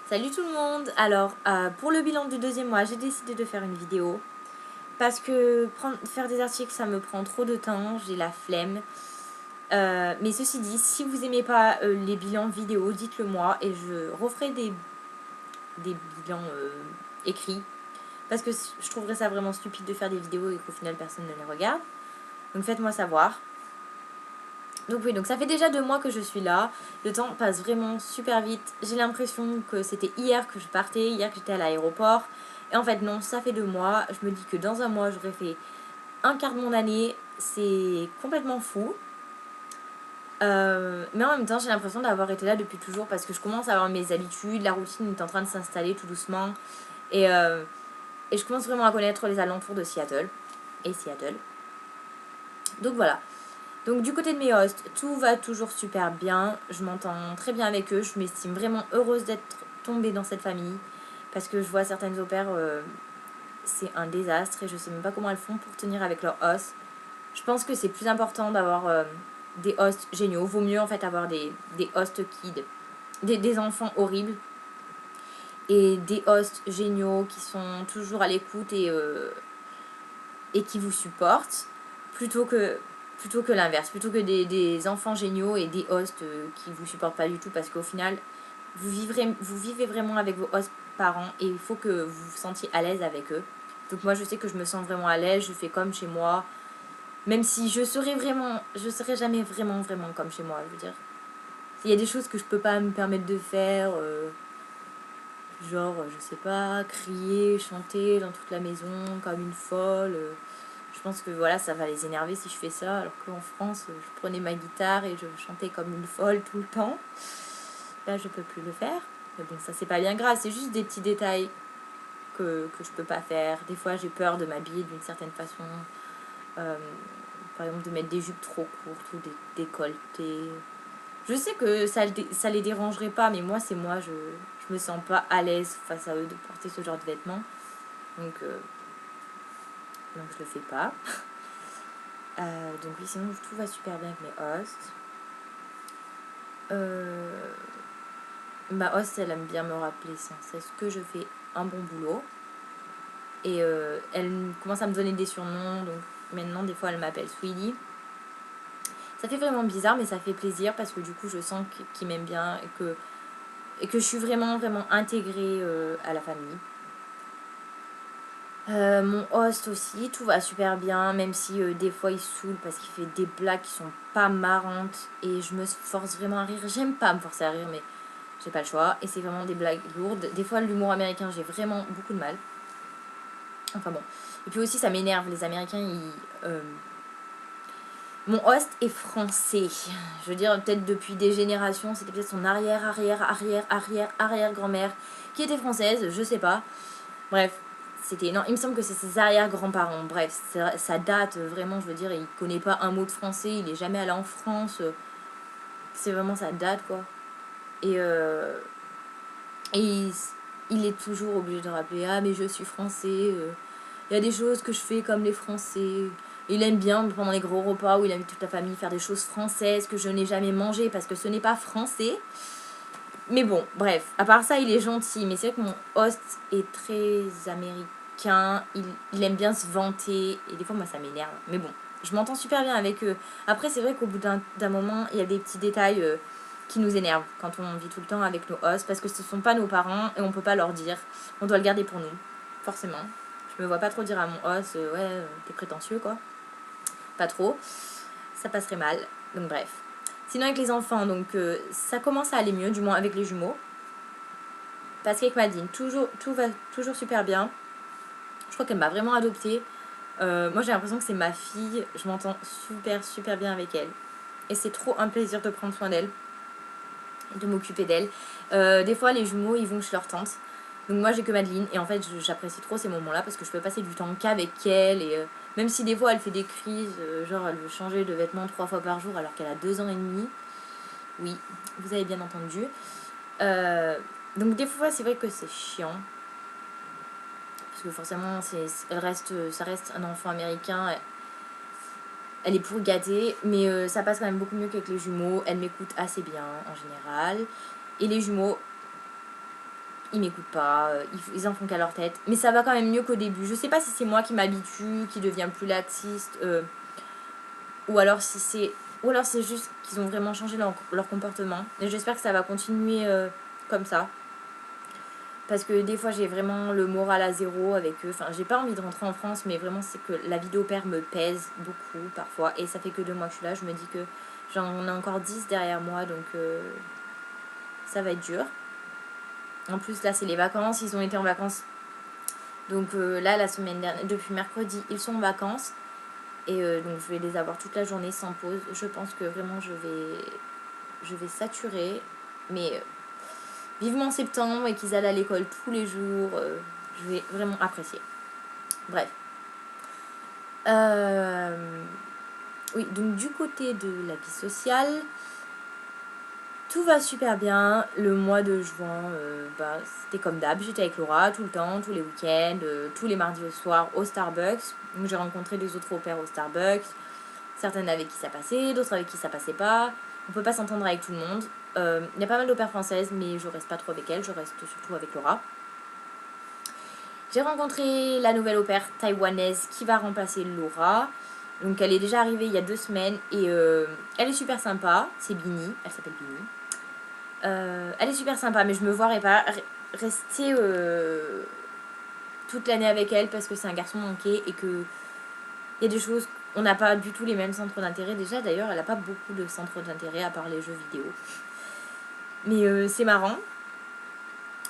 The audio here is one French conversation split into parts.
Salut tout le monde. Alors pour le bilan du deuxième mois, j'ai décidé de faire une vidéo parce que faire des articles ça me prend trop de temps, j'ai la flemme. Mais ceci dit, si vous aimez pas les bilans vidéo, dites-le moi et je referai des bilans écrits parce que je trouverais ça vraiment stupide de faire des vidéos et qu'au final personne ne les regarde. Donc faites-moi savoir. Donc oui, donc ça fait déjà 2 mois que je suis là. Le temps passe vraiment super vite. J'ai l'impression que c'était hier que je partais, hier que j'étais à l'aéroport. Et en fait non, ça fait 2 mois. Je me dis que dans un mois, j'aurais fait un quart de mon année. C'est complètement fou. Mais en même temps, j'ai l'impression d'avoir été là depuis toujours parce que je commence à avoir mes habitudes. La routine est en train de s'installer tout doucement. Et je commence vraiment à connaître les alentours de Seattle. Et Seattle. Donc voilà. Donc du côté de mes hosts, tout va toujours super bien. Je m'entends très bien avec eux. Je m'estime vraiment heureuse d'être tombée dans cette famille. Parce que je vois certaines au pairs, c'est un désastre. Et je sais même pas comment elles font pour tenir avec leurs hosts. Je pense que c'est plus important d'avoir des hosts géniaux. Vaut mieux en fait avoir des hosts kids. Des enfants horribles. Et des hosts géniaux qui sont toujours à l'écoute et qui vous supportent. Plutôt que l'inverse, plutôt que des enfants géniaux et des hosts qui vous supportent pas du tout, parce qu'au final, vous vivez vraiment avec vos hosts parents et il faut que vous vous sentiez à l'aise avec eux. Donc moi je sais que je me sens vraiment à l'aise, je fais comme chez moi, même si je serai jamais vraiment comme chez moi, je veux dire. Il y a des choses que je peux pas me permettre de faire, genre, je sais pas, crier, chanter dans toute la maison comme une folle. Je pense que voilà, ça va les énerver si je fais ça, alors qu'en France, je prenais ma guitare et je chantais comme une folle tout le temps. Là, je peux plus le faire. Mais bon, ça, c'est pas bien grave, c'est juste des petits détails que je peux pas faire. Des fois, j'ai peur de m'habiller d'une certaine façon. Euh, Par exemple, de mettre des jupes trop courtes ou des décolletés. Je sais que ça les dérangerait pas, mais moi, c'est moi, je me sens pas à l'aise face à eux de porter ce genre de vêtements. Donc je le fais pas. Donc oui, sinon tout va super bien avec mes hosts. Ma host, elle aime bien me rappeler sans cesse que je fais un bon boulot. Et elle commence à me donner des surnoms. Donc maintenant, des fois, elle m'appelle Sweetie. Ça fait vraiment bizarre, mais ça fait plaisir parce que du coup, je sens qu'il m'aime bien et que je suis vraiment intégrée à la famille. Mon host aussi, tout va super bien, même si des fois il saoule parce qu'il fait des blagues qui sont pas marrantes et je me force vraiment à rire. J'aime pas me forcer à rire, mais j'ai pas le choix. Et c'est vraiment des blagues lourdes. Des fois, l'humour américain, j'ai vraiment beaucoup de mal. Enfin bon. Et puis aussi, ça m'énerve. Les Américains, mon host est français. Je veux dire, peut-être depuis des générations, c'était peut-être son arrière grand-mère qui était française, je sais pas. Bref, non, il me semble que c'est ses arrière-grands-parents. Bref, ça date vraiment, je veux dire, il connaît pas un mot de français, il est jamais allé en France. C'est vraiment, ça date, quoi. Et, euh, et il est toujours obligé de rappeler, ah, mais je suis français. Il y a des choses que je fais comme les Français. Il aime bien, pendant les gros repas où il invite toute la famille, faire des choses françaises que je n'ai jamais mangées parce que ce n'est pas français. Mais bon, bref, à part ça, il est gentil. Mais c'est vrai que mon host est très américain. Il aime bien se vanter. Et des fois, moi, ça m'énerve. Mais bon, je m'entends super bien avec eux. Après, c'est vrai qu'au bout d'un moment, il y a des petits détails qui nous énervent quand on vit tout le temps avec nos hosts. Parce que ce ne sont pas nos parents et on ne peut pas leur dire. On doit le garder pour nous, forcément. Je me vois pas trop dire à mon host, ouais, t'es prétentieux, quoi. Pas trop. Ça passerait mal. Donc, bref. Sinon, avec les enfants, donc ça commence à aller mieux, du moins avec les jumeaux. Parce qu'avec Madine, tout va toujours super bien. Je crois qu'elle m'a vraiment adoptée. Moi, j'ai l'impression que c'est ma fille. Je m'entends super bien avec elle. Et c'est trop un plaisir de prendre soin d'elle. Et de m'occuper d'elle. Des fois, les jumeaux, ils vont chez leur tante. Donc moi, j'ai que Madeleine. Et en fait, j'apprécie trop ces moments-là parce que je peux passer du temps qu'avec elle. Et même si des fois, elle fait des crises, genre elle veut changer de vêtements 3 fois par jour alors qu'elle a 2 ans et demi. Oui, vous avez bien entendu. Donc des fois, c'est vrai que c'est chiant. Parce que forcément, ça reste un enfant américain. Elle est pour gâter, mais ça passe quand même beaucoup mieux qu'avec les jumeaux. Elle m'écoute assez bien en général. Et les jumeaux, ils m'écoutent pas, ils en font qu'à leur tête. Mais ça va quand même mieux qu'au début. Je sais pas si c'est moi qui m'habitue, qui devient plus laxiste, ou alors si c'est... Ou alors c'est juste qu'ils ont vraiment changé leur comportement. Et j'espère que ça va continuer comme ça. Parce que des fois j'ai vraiment le moral à zéro avec eux. Enfin, j'ai pas envie de rentrer en France, mais vraiment c'est que la vie d'au pair me pèse beaucoup parfois. Et ça fait que 2 mois que je suis là. Je me dis que j'en ai encore 10 derrière moi, donc ça va être dur. En plus là c'est les vacances, ils ont été en vacances. Donc là la semaine dernière, depuis mercredi, ils sont en vacances. Et donc je vais les avoir toute la journée sans pause. Je pense que vraiment je vais saturer. Mais vivement septembre et qu'ils allent à l'école tous les jours. Je vais vraiment apprécier. Bref. Oui, donc du côté de la vie sociale, tout va super bien. Le mois de juin, c'était comme d'hab. J'étais avec Laura tout le temps, tous les week-ends, tous les mardis au soir au Starbucks. Donc j'ai rencontré des autres au pair au Starbucks. Certaines avec qui ça passait, d'autres avec qui ça passait pas. On peut pas s'entendre avec tout le monde. Il y a pas mal d'au pair françaises, mais je reste pas trop avec elles. Je reste surtout avec Laura. J'ai rencontré la nouvelle au pair taïwanaise qui va remplacer Laura. Donc elle est déjà arrivée il y a 2 semaines et elle est super sympa. C'est Bini, elle s'appelle Bini. Elle est super sympa, mais je me voirais pas rester toute l'année avec elle parce que c'est un garçon manqué et que il y a des choses, on n'a pas du tout les mêmes centres d'intérêt. Déjà d'ailleurs, elle n'a pas beaucoup de centres d'intérêt à part les jeux vidéo. Mais c'est marrant.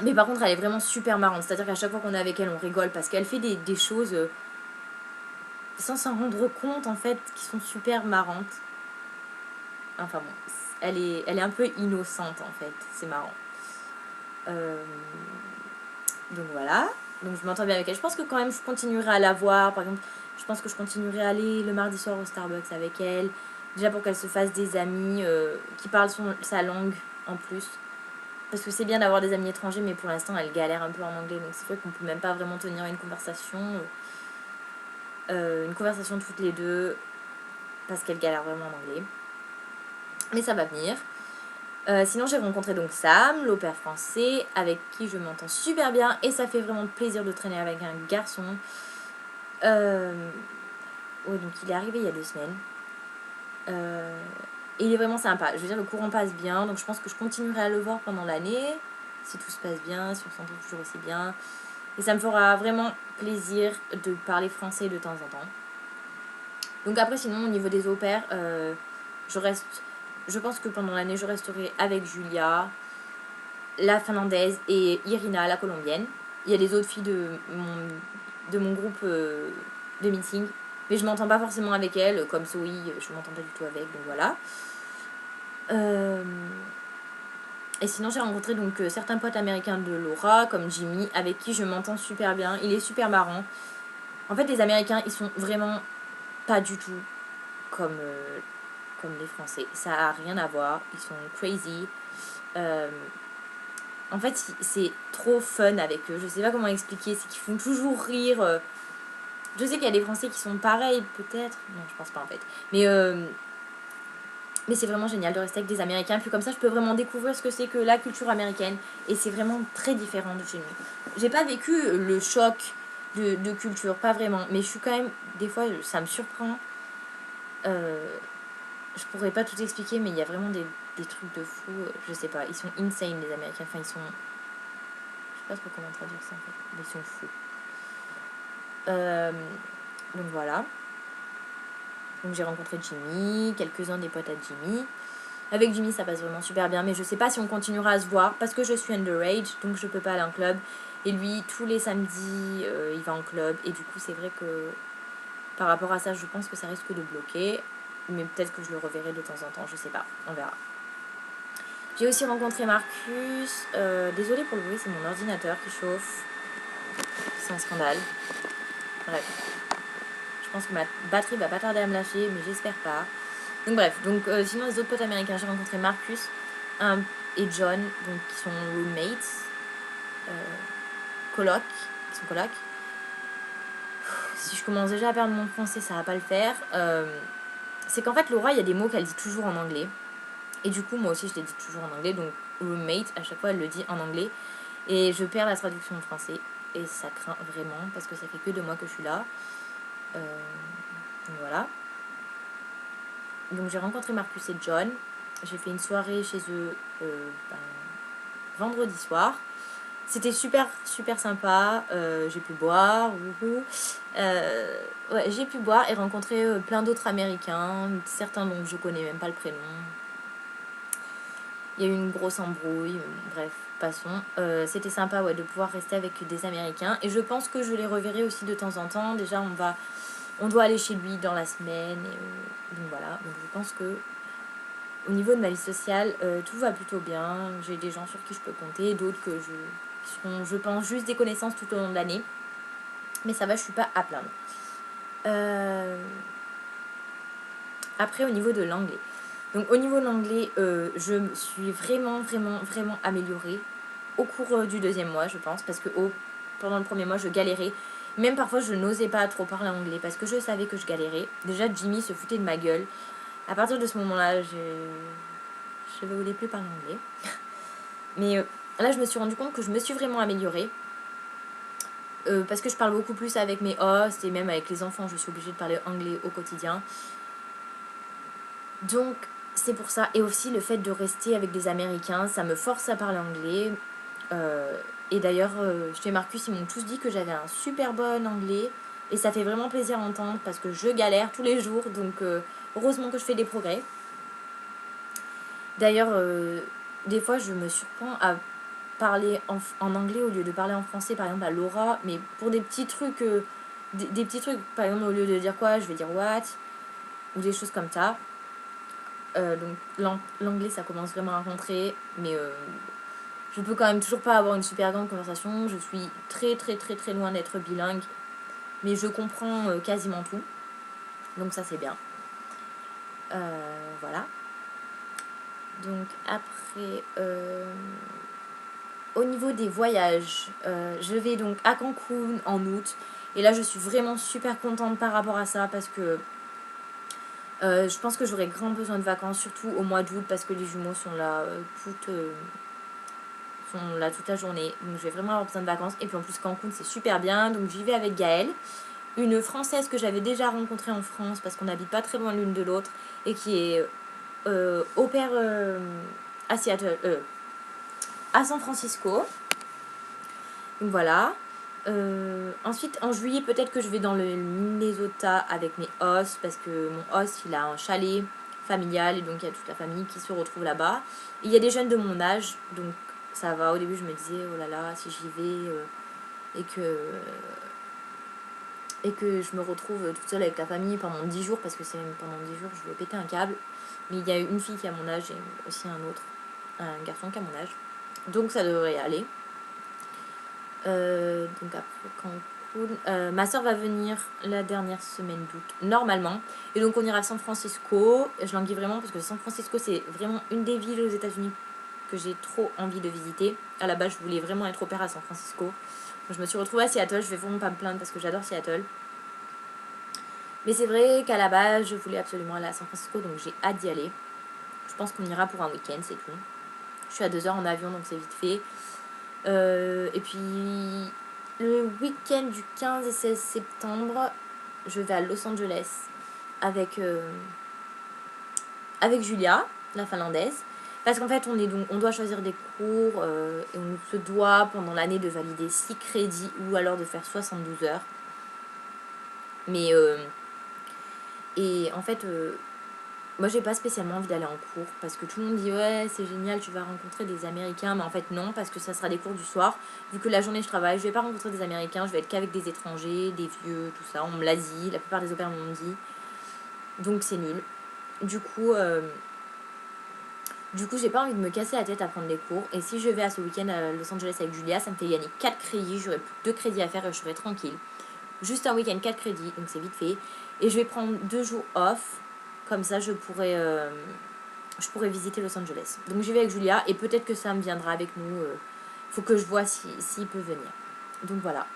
Mais par contre, elle est vraiment super marrante. C'est-à-dire qu'à chaque fois qu'on est avec elle, on rigole parce qu'elle fait des choses sans s'en rendre compte en fait, qui sont super marrantes. Enfin bon, elle est un peu innocente en fait. C'est marrant. Donc voilà. Donc je m'entends bien avec elle. Je pense que quand même je continuerai à la voir. Par exemple, je pense que je continuerai à aller le mardi soir au Starbucks avec elle. Déjà pour qu'elle se fasse des amis qui parlent sa langue en plus. Parce que c'est bien d'avoir des amis étrangers, mais pour l'instant elle galère un peu en anglais. Donc c'est vrai qu'on peut même pas vraiment tenir une conversation. Une conversation toutes les deux. Parce qu'elle galère vraiment en anglais. Mais ça va venir. Sinon j'ai rencontré donc Sam, l'au pair français, avec qui je m'entends super bien et ça fait vraiment plaisir de traîner avec un garçon. Ouais, donc il est arrivé il y a 2 semaines. Et il est vraiment sympa. Je veux dire, le courant passe bien, donc je pense que je continuerai à le voir pendant l'année, si tout se passe bien, si on s'entend toujours aussi bien. Et ça me fera vraiment plaisir de parler français de temps en temps. Donc après, sinon, au niveau des au pairs, je pense que pendant l'année, je resterai avec Julia, la finlandaise, et Irina, la colombienne. Il y a les autres filles de mon groupe de meeting, mais je m'entends pas forcément avec elles, comme Zoe, je m'entends pas du tout avec, donc voilà. Et sinon, j'ai rencontré donc certains potes américains de Laura, comme Jimmy, avec qui je m'entends super bien. Il est super marrant. En fait, les Américains, ils sont vraiment pas du tout comme les Français. Ça a rien à voir. Ils sont crazy. En fait, c'est trop fun avec eux. Je sais pas comment expliquer. C'est qu'ils font toujours rire. Je sais qu'il y a des Français qui sont pareils, peut-être. Non, je pense pas en fait. Mais c'est vraiment génial de rester avec des Américains. Puis comme ça, je peux vraiment découvrir ce que c'est que la culture américaine. Et c'est vraiment très différent de chez nous. J'ai pas vécu le choc de culture, pas vraiment. Mais je suis quand même... Des fois, ça me surprend. Je pourrais pas tout expliquer, mais il y a vraiment des trucs de fou. Je sais pas, ils sont insane les Américains. Enfin, ils sont... Je sais pas trop comment traduire ça en fait. Mais ils sont fous. Donc voilà. Donc j'ai rencontré Jimmy, quelques-uns des potes à Jimmy. Avec Jimmy, ça passe vraiment super bien, mais je sais pas si on continuera à se voir parce que je suis underage, donc je peux pas aller en club. Et lui, tous les samedis, il va en club. Et du coup, c'est vrai que par rapport à ça, je pense que ça risque de bloquer. Mais peut-être que je le reverrai de temps en temps, je sais pas, on verra. J'ai aussi rencontré Marcus. Désolée pour le bruit, c'est mon ordinateur qui chauffe. C'est un scandale. Bref. Je pense que ma batterie va pas tarder à me lâcher, mais j'espère pas. Donc bref, sinon les autres potes américains, j'ai rencontré Marcus et John, donc qui sont roommates, coloc, qui sont coloc. Si je commence déjà à perdre mon français, ça va pas le faire. C'est qu'en fait, Laura, il y a des mots qu'elle dit toujours en anglais. Et du coup, moi aussi, je les dis toujours en anglais. Donc, roommate, à chaque fois, elle le dit en anglais. Et je perds la traduction en français. Et ça craint vraiment parce que ça fait que 2 mois que je suis là. Donc voilà. Donc j'ai rencontré Marcus et John. J'ai fait une soirée chez eux vendredi soir. C'était super super sympa. J'ai pu boire. Ouais, j'ai pu boire et rencontrer plein d'autres Américains, certains dont je connais même pas le prénom. Il y a eu une grosse embrouille, bref, passons. C'était sympa ouais, de pouvoir rester avec des Américains. Et je pense que je les reverrai aussi de temps en temps. Déjà, on doit aller chez lui dans la semaine. Donc voilà, donc je pense que au niveau de ma vie sociale, tout va plutôt bien. J'ai des gens sur qui je peux compter, d'autres qui seront, je pense, juste des connaissances tout au long de l'année. Mais ça va, je suis pas à plaindre. Après, au niveau de l'anglais. Donc au niveau de l'anglais, je me suis vraiment, vraiment, vraiment améliorée au cours du 2e mois, je pense, parce que pendant le 1er mois, je galérais. Même parfois, je n'osais pas trop parler anglais parce que je savais que je galérais. Déjà, Jimmy se foutait de ma gueule. À partir de ce moment-là, je ne voulais plus parler anglais. Mais là, je me suis rendu compte que je me suis vraiment améliorée. Parce que je parle beaucoup plus avec mes hosts et même avec les enfants, je suis obligée de parler anglais au quotidien. Donc, c'est pour ça. Et aussi, le fait de rester avec des Américains, ça me force à parler anglais. Et d'ailleurs, chez Marcus, ils m'ont tous dit que j'avais un super bon anglais. Et ça fait vraiment plaisir à entendre parce que je galère tous les jours. Donc, heureusement que je fais des progrès. D'ailleurs, des fois, je me surprends à parler en anglais au lieu de parler en français, par exemple à Laura. Mais pour des petits trucs, des petits trucs, par exemple, au lieu de dire quoi, je vais dire what. Ou des choses comme ça. Donc l'anglais ça commence vraiment à rentrer, mais je peux quand même toujours pas avoir une super grande conversation. Je suis très très très très loin d'être bilingue, mais je comprends quasiment tout, donc ça c'est bien. Voilà. Donc après, au niveau des voyages, je vais donc à Cancun en août, et là je suis vraiment super contente par rapport à ça parce que je pense que j'aurai grand besoin de vacances, surtout au mois d'août, parce que les jumeaux sont là toute la journée. Donc je vais vraiment avoir besoin de vacances. Et puis en plus Cancun c'est super bien. Donc j'y vais avec Gaëlle, une Française que j'avais déjà rencontrée en France parce qu'on n'habite pas très loin l'une de l'autre et qui est au pair à Seattle, à San Francisco. Donc voilà. Ensuite en juillet peut-être que je vais dans le Minnesota avec mes hosts parce que mon host il a un chalet familial et donc il y a toute la famille qui se retrouve là-bas. Et il y a des jeunes de mon âge, donc ça va. Au début je me disais oh là là si j'y vais et que je me retrouve toute seule avec la famille pendant 10 jours, parce que c'est même pendant 10 jours je vais péter un câble. Mais il y a une fille qui a mon âge et aussi un garçon qui a mon âge, donc ça devrait aller. Donc après Cancun, ma soeur va venir la dernière semaine d'août normalement, et donc on ira à San Francisco. Je languis vraiment parce que San Francisco c'est vraiment une des villes aux États-Unis que j'ai trop envie de visiter. À la base je voulais vraiment être au pair à San Francisco. Donc, je me suis retrouvée à Seattle, je vais vraiment pas me plaindre parce que j'adore Seattle. Mais c'est vrai qu'à la base je voulais absolument aller à San Francisco, donc j'ai hâte d'y aller. Je pense qu'on ira pour un week-end, c'est tout. Je suis à 2 heures en avion, donc c'est vite fait. Et puis le week-end du 15 et 16 septembre, je vais à Los Angeles avec Julia, la finlandaise. Parce qu'en fait, on doit choisir des cours et on se doit pendant l'année de valider 6 crédits ou alors de faire 72 heures. Mais et en fait, moi j'ai pas spécialement envie d'aller en cours parce que tout le monde dit ouais c'est génial, tu vas rencontrer des Américains, mais en fait non, parce que ça sera des cours du soir. Vu que la journée je travaille, je vais pas rencontrer des Américains, je vais être qu'avec des étrangers, des vieux, tout ça. On me l'a dit, la plupart des opéras m'ont dit. Donc c'est nul. Du coup j'ai pas envie de me casser la tête à prendre des cours. Et si je vais à ce week-end à Los Angeles avec Julia, ça me fait gagner 4 crédits, j'aurai plus que 2 crédits à faire et je serai tranquille. Juste un week-end 4 crédits, donc c'est vite fait. Et je vais prendre 2 jours off, comme ça je pourrais visiter Los Angeles. Donc j'y vais avec Julia et peut-être que Sam viendra avec nous. Faut que je vois s'il peut venir. Donc voilà.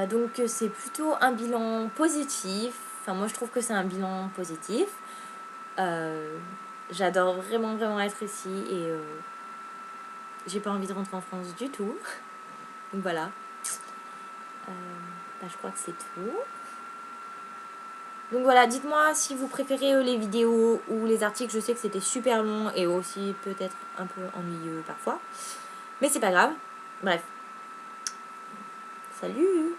Donc c'est plutôt un bilan positif. Enfin moi je trouve que c'est un bilan positif. J'adore vraiment vraiment être ici j'ai pas envie de rentrer en France du tout. Donc voilà. Je crois que c'est tout. Donc voilà, dites-moi si vous préférez les vidéos ou les articles. Je sais que c'était super long et aussi peut-être un peu ennuyeux parfois. Mais c'est pas grave. Bref. Salut!